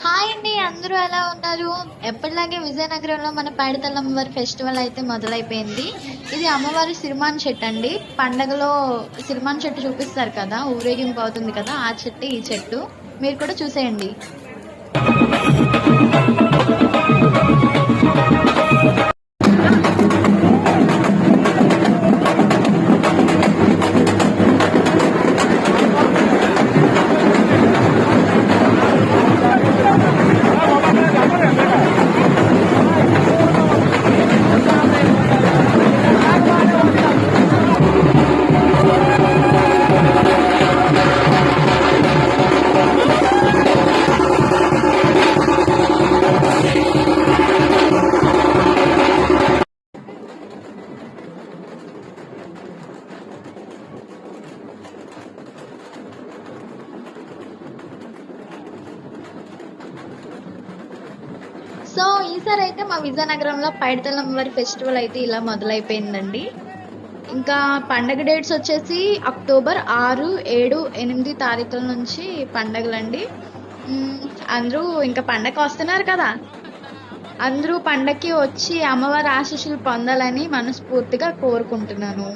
Hi అండి, అందరూ ఎలా ఉన్నారు? ఎప్పటిలాగే విజయనగరంలో మన పైడితల్లి అమ్మవారి ఫెస్టివల్ అయితే మొదలైపోయింది. ఇది అమ్మవారి సిరిమాన్ చెట్టు అండి. పండగలో సిరిమాన్ చెట్టు చూపిస్తారు కదా, ఊరేగింపు అవుతుంది కదా, ఆ చెట్టు ఈ చెట్టు. మీరు కూడా చూసేయండి. సో ఈసారి అయితే మా విజయనగరంలో పైడితల్లి అమ్మవారి ఫెస్టివల్ అయితే ఇలా మొదలైపోయిందండి. ఇంకా పండగ డేట్స్ వచ్చేసి అక్టోబర్ 6, 7, 8 తారీఖుల నుంచి పండగలండి. అందరూ ఇంకా పండగ వస్తున్నారు కదా, అందరూ పండగకి వచ్చి అమ్మవారి ఆశీస్సులు పొందాలని మనస్ఫూర్తిగా కోరుకుంటున్నాను.